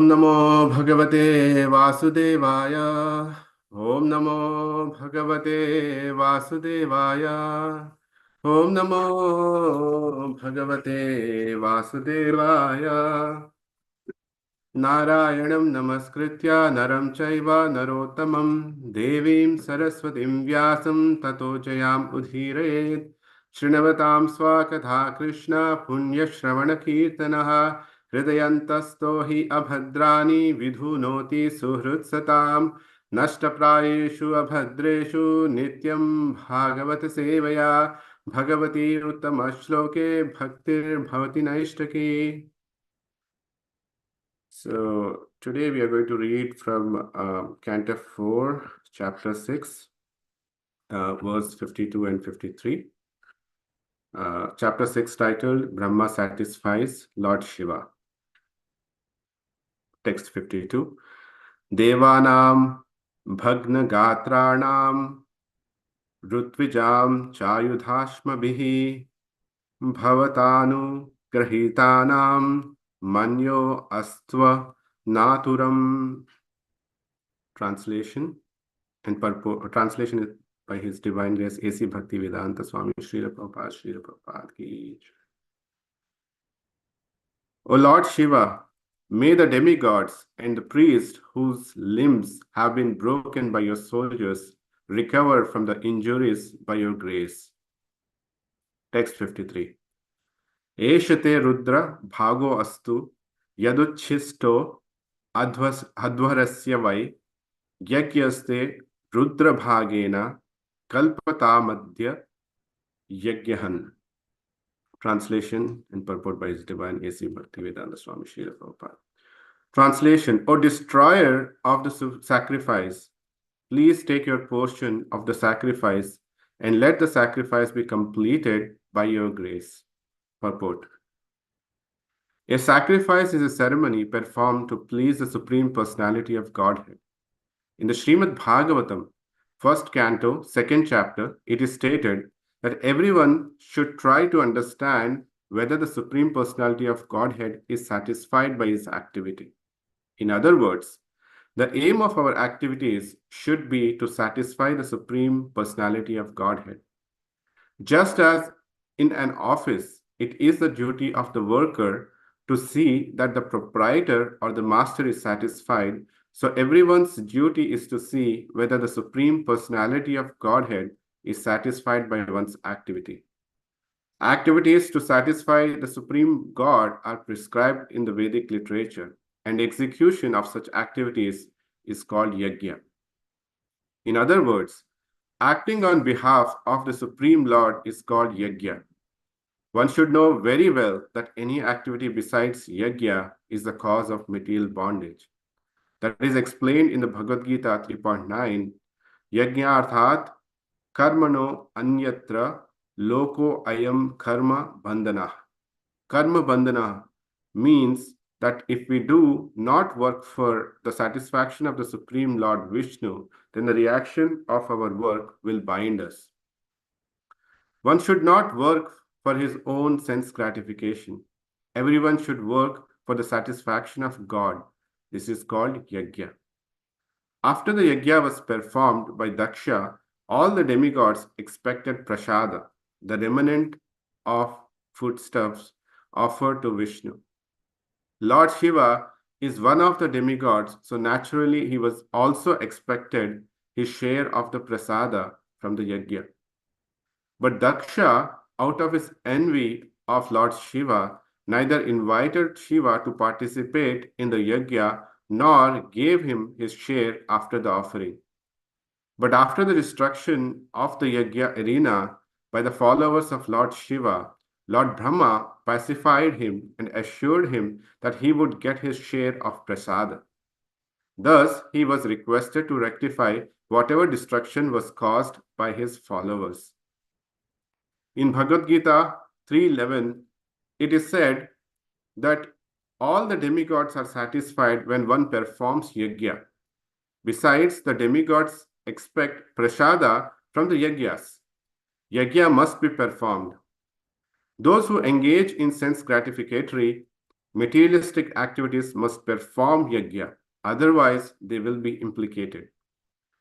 नमो भगवते वासुदेवाय। ओम नमो भगवते वासुदेवाय। ओम नमो भगवते वासुदेवाय। नारायणं नमस्कृत्य नरं चैव नरोत्तमं देवीं सरस्वतीं व्यासं ततो जयाम् उदीरयेत्। शृण्वतां स्वकथा कृष्ण पुण्यश्रवणकीर्तनः। हृदयन्तस्तो हि अभद्राणि विधुनोति सुहृत्सताम्। नष्टप्रायेषु अभद्रेषु नित्यं भागवत सेवया Bhagwati उत्तमश्लोके भक्तिर्भवति नैष्ठकी। So today we are going to read from Canto 4, Chapter 6, verse 52 and 53. Chapter 6 titled Brahma Satisfies Lord Shiva. Text 52. Devanam Bhagna Gatranam Rutwijam Chayudhashmabihi Bhavatanu Grahitanam Manyo Astva Naturam. Translation and translation is by His Divine Grace A.C. Bhaktivedanta Swami Srila Prabhupada ki. O Lord Shiva, may the demigods and the priests whose limbs have been broken by your soldiers recover from the injuries by your grace. Text 53. Eshate Rudra Bhago Astu Yaduchisto Adhvarasya Vai Yagyaste Rudra Bhagena Kalpatamadhya Yagyahan. Translation and purport by His Divine A.C. Bhaktivedanta Swami Srila Prabhupada. Translation: O destroyer of the sacrifice, please take your portion of the sacrifice and let the sacrifice be completed by your grace. Purport: a sacrifice is a ceremony performed to please the Supreme Personality of Godhead. In the Srimad Bhagavatam, first canto, second chapter, it is stated that everyone should try to understand whether the Supreme Personality of Godhead is satisfied by his activity. In other words, the aim of our activities should be to satisfy the Supreme Personality of Godhead. Just as in an office, it is the duty of the worker to see that the proprietor or the master is satisfied, so everyone's duty is to see whether the Supreme Personality of Godhead is satisfied by one's activity. Activities to satisfy the Supreme God are prescribed in the Vedic literature, and execution of such activities is called yajna. In other words, acting on behalf of the Supreme Lord is called yajna. One should know very well that any activity besides yajna is the cause of material bondage. That is explained in the Bhagavad Gita 3.9. Yajna arthat karmano anyatra loko ayam karma bandhana. Karma bandhana means that if we do not work for the satisfaction of the Supreme Lord Vishnu, then the reaction of our work will bind us. One should not work for his own sense gratification. Everyone should work for the satisfaction of God. This is called yajna. After the yajna was performed by Daksha, all the demigods expected prasada, the remnant of foodstuffs offered to Vishnu. Lord Shiva is one of the demigods, so naturally he was also expected his share of the prasada from the yajna. But Daksha, out of his envy of Lord Shiva, neither invited Shiva to participate in the yajna nor gave him his share after the offering. But after the destruction of the yajna arena by the followers of Lord Shiva, Lord Brahma pacified him and assured him that he would get his share of prasada. Thus, he was requested to rectify whatever destruction was caused by his followers. In Bhagavad Gita 3.11, it is said that all the demigods are satisfied when one performs yajna. Besides, the demigods expect prasada from the yajnas. Yajna must be performed. Those who engage in sense gratificatory Materialistic activities must perform yajna, otherwise they will be implicated.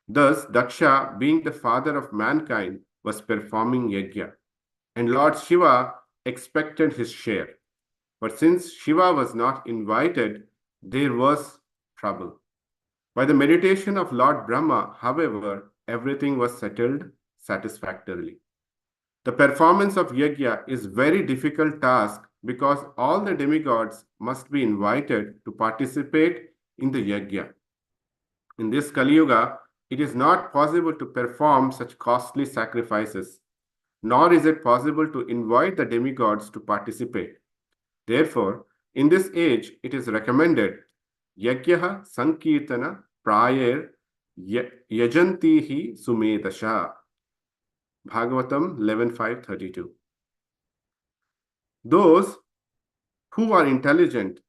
Thus, Daksha, being the father of mankind, was performing yajna, and Lord Shiva expected his share. But since Shiva was not invited, there was trouble. By the meditation of Lord Brahma, however, everything was settled satisfactorily. The performance of yajna is very difficult task because all the demigods must be invited to participate in the yajna. In this Kali Yuga, it is not possible to perform such costly sacrifices, nor is it possible to invite the demigods to participate. Therefore, in this age, it is recommended Yajyaha Sankirtana Prayer Yajantihi Sumedasha. Bhagavatam 11.5.32. Those who are intelligent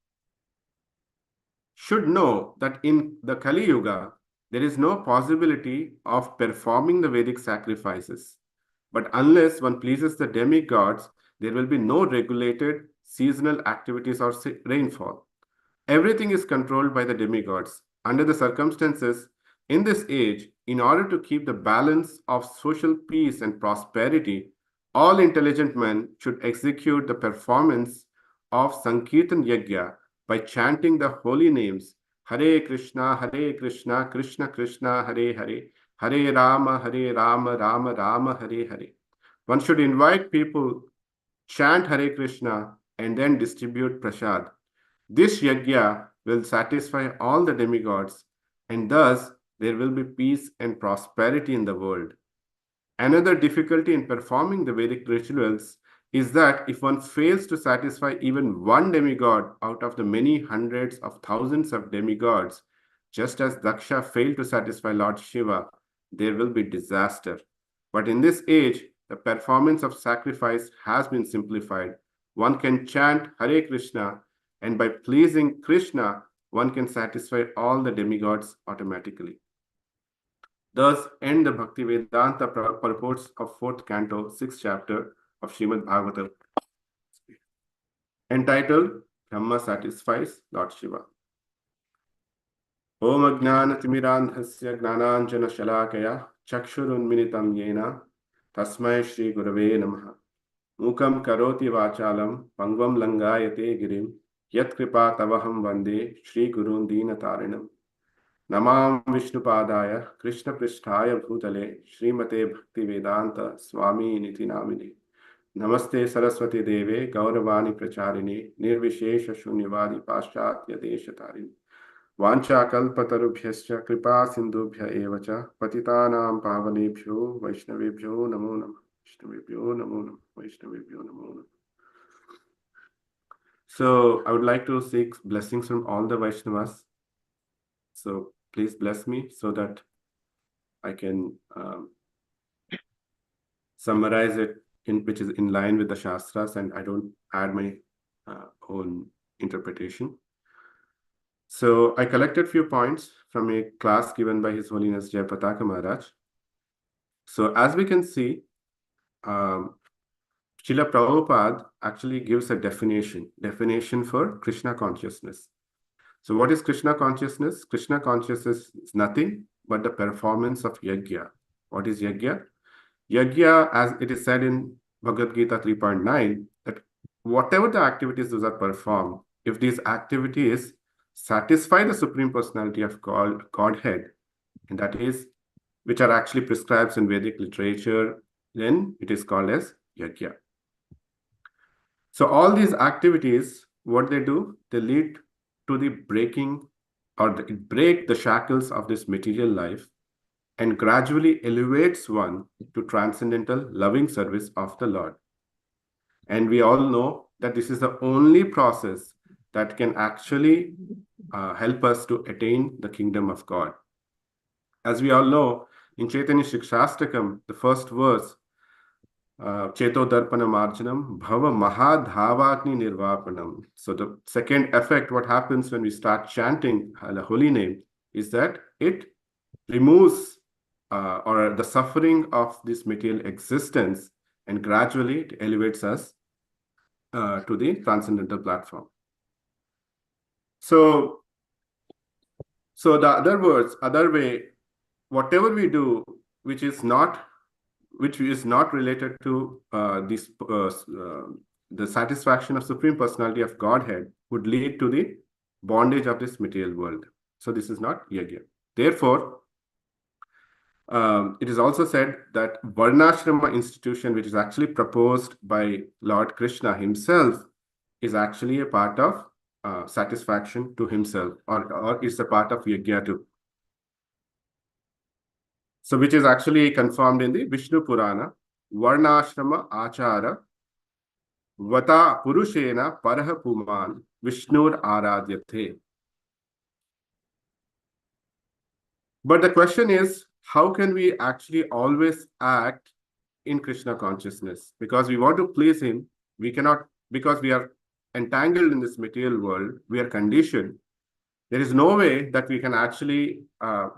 should know that in the Kali Yuga, there is no possibility of performing the Vedic sacrifices. But unless one pleases the demigods, there will be no regulated seasonal activities or rainfall. Everything is controlled by the demigods. Under the circumstances, in this age, in order to keep the balance of social peace and prosperity, all intelligent men should execute the performance of Sankirtan Yajna by chanting the holy names Hare Krishna, Krishna Krishna, Hare Hare, Hare Rama, Rama Rama, Hare Hare. One should invite people, chant Hare Krishna, and then distribute prasad. This yajna will satisfy all the demigods, and thus there will be peace and prosperity in the world. Another difficulty in performing the Vedic rituals is that if one fails to satisfy even one demigod out of the many hundreds of thousands of demigods, just as Daksha failed to satisfy Lord Shiva, there will be disaster. But in this age, the performance of sacrifice has been simplified. One can chant Hare Krishna, and by pleasing Krishna, one can satisfy all the demigods automatically. Thus end the Bhakti Vedanta purports of 4th canto, 6th chapter of Srimad Bhagavatam, entitled Brahma Satisfies Lord Shiva. Om Ajnana Timirandhasya Gnananjana Shalakaya Chakshurunminitam Yena Tasmai Shri Gurave Namaha. Mukam Karoti Vachalam Pangvam Langayate Girim Yat Kripa Tavaham Vande Shri Gurun Dina Tarinam. Namam Vishnupadaya Krishna Pristhaya Bhutale Srimate Bhakti Vedanta Swami Niti Namini. Namaste Saraswati Deve Gauravani Pracharini Nirvishesha Shunyavadi Paschatya Deshatarini. Vancha Kalpatarubhyascha Kripa Sindhubhya Evacha Patitanam Pavanebhyo Vaishnavebhyo Namo Namah. Vaishnavebhyo Namo Namah. Vaishnavebhyo Namo Namah. So I would like to seek blessings from all the Vaishnavas. So please bless me so that I can summarize it which is in line with the Shastras, and I don't add my own interpretation. So I collected few points from a class given by His Holiness Jayapataka Maharaj. So as we can see, Srila Prabhupada actually gives a definition for Krishna consciousness. So what is Krishna consciousness? Krishna consciousness is nothing but the performance of yajna. What is yajna? Yajna, as it is said in Bhagavad Gita 3.9, that whatever the activities those are performed, if these activities satisfy the Supreme Personality of Godhead, and that is, which are actually prescribed in Vedic literature, then it is called as yajna. So all these activities, what they do, they lead to the breaking or break the shackles of this material life and gradually elevates one to transcendental loving service of the Lord. And we all know that this is the only process that can actually help us to attain the kingdom of God. As we all know, in Chaitanya Shikshastakam, the first verse, Cheto Darpana Marjanam Bhava Mahadhavagni Nirvapanam. So the second effect, what happens when we start chanting the holy name, is that it removes or the suffering of this material existence, and gradually it elevates us to the transcendental platform. So the other way, whatever we do, which is not related to the satisfaction of Supreme Personality of Godhead, would lead to the bondage of this material world. So this is not yajna. Therefore, it is also said that Varnashrama institution, which is actually proposed by Lord Krishna himself, is actually a part of satisfaction to himself, or is a part of yajna too. So which is actually confirmed in the Vishnu Purana, Varnashrama Achara Vata Purushena Paraha Puman Vishnur Aradyate. But the question is, how can we actually always act in Krishna consciousness? Because we want to please him, we cannot, because we are entangled in this material world, we are conditioned. There is no way that we can actually,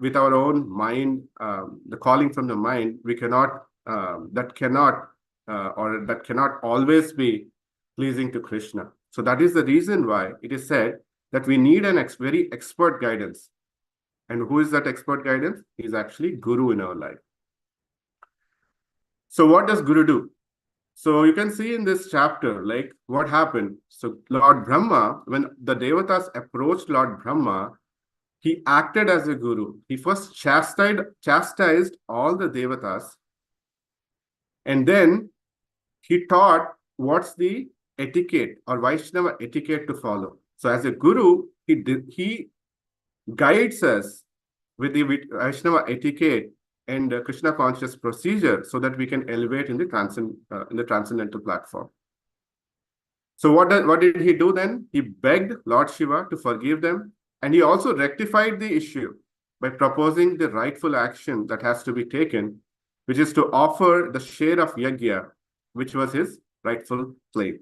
with our own mind, the calling from the mind, we cannot, that cannot always be pleasing to Krishna. So that is the reason why it is said that we need an very expert guidance. And who is that expert guidance? He is actually Guru in our life. So what does Guru do? So you can see in this chapter, like what happened. So Lord Brahma, when the Devatas approached Lord Brahma, he acted as a guru. He first chastised all the Devatas, and then he taught what's the etiquette or Vaishnava etiquette to follow. So as a guru, he guides us with the Vaishnava etiquette and Krishna conscious procedure, so that we can elevate in the transcendental platform. So what did he do then? He begged Lord Shiva to forgive them, and he also rectified the issue by proposing the rightful action that has to be taken, which is to offer the share of yajna, which was his rightful claim.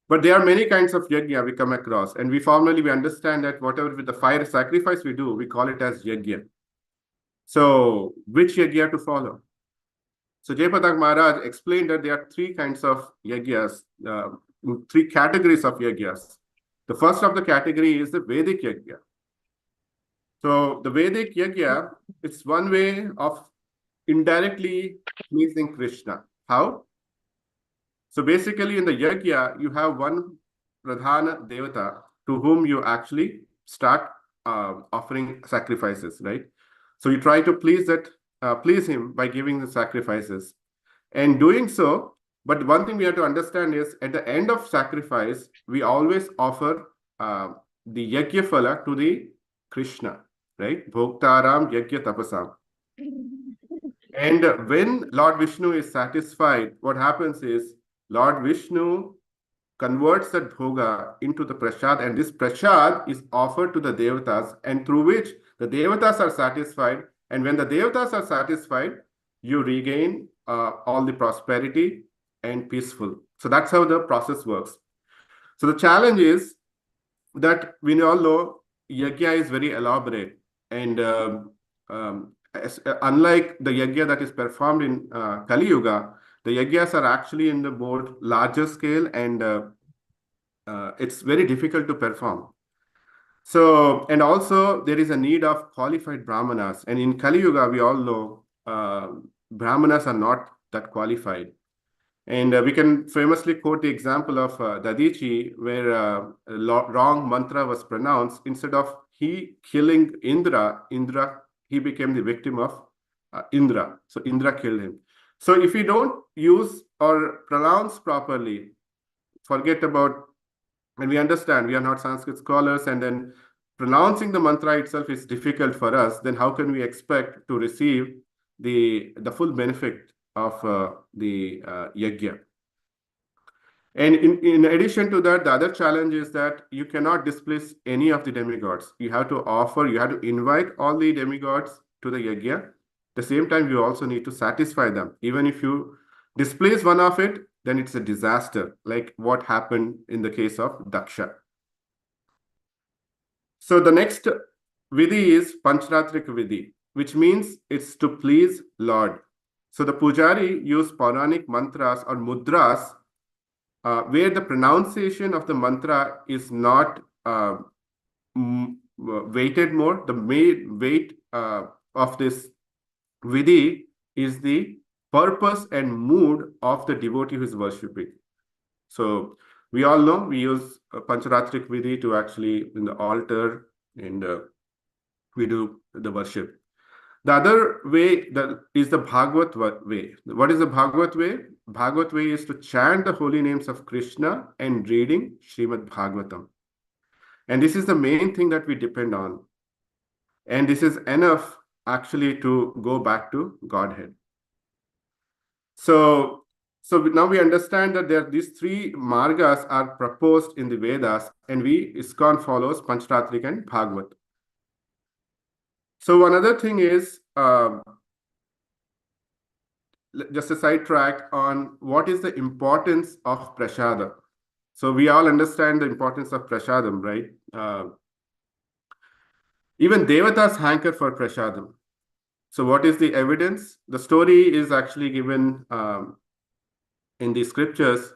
But there are many kinds of yajna we come across, and we understand that whatever with the fire sacrifice we do, we call it as yajna. So which yajna to follow? So Jayapatak Maharaj explained that there are three kinds of yajnas, three categories of yajnas. The first of the category is the Vedic yajna. So the Vedic yajna, it's one way of indirectly pleasing Krishna. How? So basically in the yajna, you have one Pradhana Devata to whom you actually start offering sacrifices, right? So you try to please him by giving the sacrifices and doing so. But one thing we have to understand is at the end of sacrifice, we always offer the yajna phala to the Krishna, right? Bhoktaram yajna tapasam. And when Lord Vishnu is satisfied, what happens is Lord Vishnu converts that bhoga into the prasad, and this prasad is offered to the devatas, and through which the devatas are satisfied. And when the devatas are satisfied, you regain all the prosperity and peaceful. So that's how the process works. So the challenge is that we all know yajna is very elaborate, and unlike the yajna that is performed in Kali Yuga, the yajnas are actually in the more larger scale, and it's very difficult to perform. So, and also there is a need of qualified brahmanas, and in Kali Yuga, we all know brahmanas are not that qualified. And we can famously quote the example of Dadichi, where wrong mantra was pronounced. Instead of he killing Indra, he became the victim of Indra. So Indra killed him. So if we don't use or pronounce properly, forget about, and we understand we are not Sanskrit scholars, and then pronouncing the mantra itself is difficult for us, then how can we expect to receive the full benefit of the yajna? And in addition to that, the other challenge is that you cannot displace any of the demigods. You have to invite all the demigods to the yajna. At the same time, you also need to satisfy them. Even if you displace one of it, then it's a disaster, like what happened in the case of Daksha. So the next vidhi is Panchratrik vidhi, which means it's to please Lord. So the pujari use Puranic mantras or mudras where the pronunciation of the mantra is not weighted more. The main weight of this vidhi is the purpose and mood of the devotee who is worshipping. So we all know we use Pancharatrik vidhi to actually in the altar, and we do the worship. The other way that is the Bhagavat way. What is the Bhagavat way? Bhagavat way is to chant the holy names of Krishna and reading Srimad Bhagavatam. And this is the main thing that we depend on. And this is enough actually to go back to Godhead. So now we understand that these three margas are proposed in the Vedas, and ISKCON follows Pancharatrik and Bhagavat. So another thing is just a sidetrack on what is the importance of prasada. So we all understand the importance of prasadam, right? Even devatas hanker for prasadam. So what is the evidence? The story is actually given in the scriptures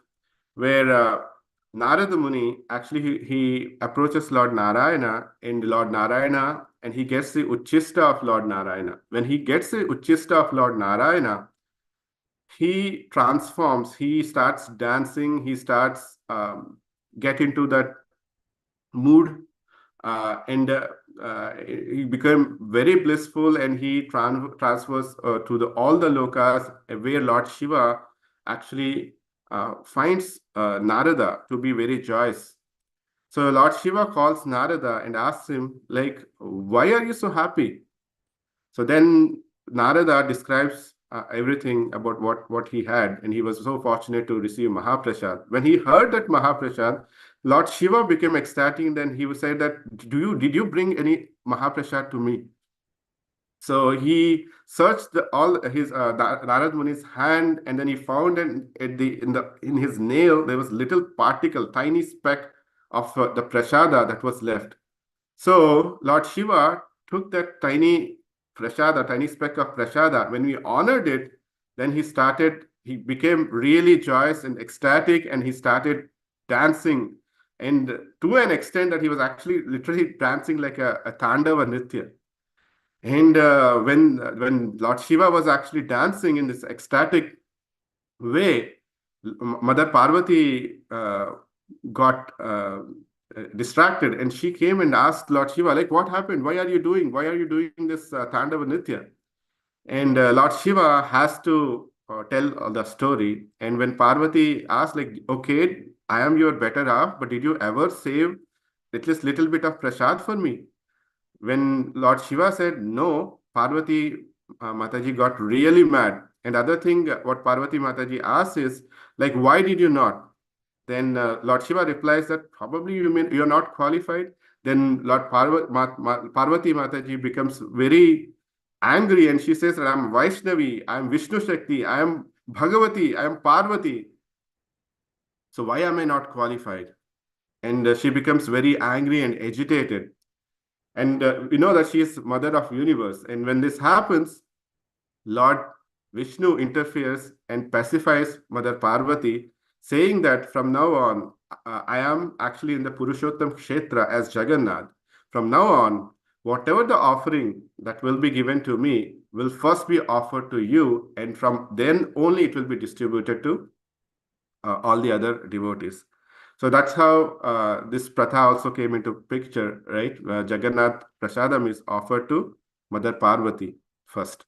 where Narada Muni, actually he approaches Lord Narayana, and he gets the Uchista of Lord Narayana. When he gets the Uchista of Lord Narayana, he transforms, he starts dancing, he starts get into that mood, and he became very blissful, and he transfers to all the lokas where Lord Shiva actually finds Narada to be very joyous. So Lord Shiva calls Narada and asks him, like, why are you so happy? So then Narada describes everything about what he had, and he was so fortunate to receive Mahaprasad. When he heard that Mahaprasad, Lord Shiva became ecstatic, and then he said that, did you bring any Mahaprasad to me? So he searched all his Narad Muni's hand, and then he found in his nail there was little particle, tiny speck of the prasada that was left. So Lord Shiva took that tiny prasada, tiny speck of prasada. When we honored it, then he became really joyous and ecstatic, and he started dancing, and to an extent that he was actually literally dancing like a Tandava Nritya. And when Lord Shiva was actually dancing in this ecstatic way, Mother Parvati got distracted, and she came and asked Lord Shiva, like, what happened? Why are you doing this Tandava Nritya? And Lord Shiva has to tell the story. And when Parvati asked, like, okay, I am your better half, but did you ever save at least little bit of prasad for me? When Lord Shiva said no, Parvati Mataji got really mad. And other thing, what Parvati Mataji asked is, like, why did you not? Then Lord Shiva replies that probably you mean you're not qualified. Then Lord Parvati Mataji becomes very angry, and she says that I'm Vaishnavi, I'm Vishnu Shakti, I am Bhagavati, I am Parvati. So why am I not qualified? And she becomes very angry and agitated. And we know that she is mother of universe. And when this happens, Lord Vishnu interferes and pacifies Mother Parvati, saying that from now on, I am actually in the Purushottam Kshetra as Jagannath. From now on, whatever the offering that will be given to me will first be offered to you, and from then only it will be distributed to all the other devotees. So that's how this pratha also came into picture, right? Jagannath Prasadam is offered to Mother Parvati first.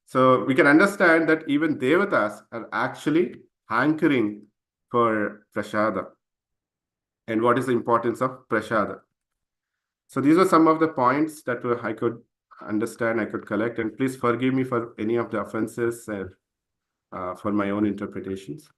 So we can understand that even devatas are actually hankering for prasada. And what is the importance of prasada? So these are some of the points that I could understand, I could collect. And please forgive me for any of the offenses for my own interpretations.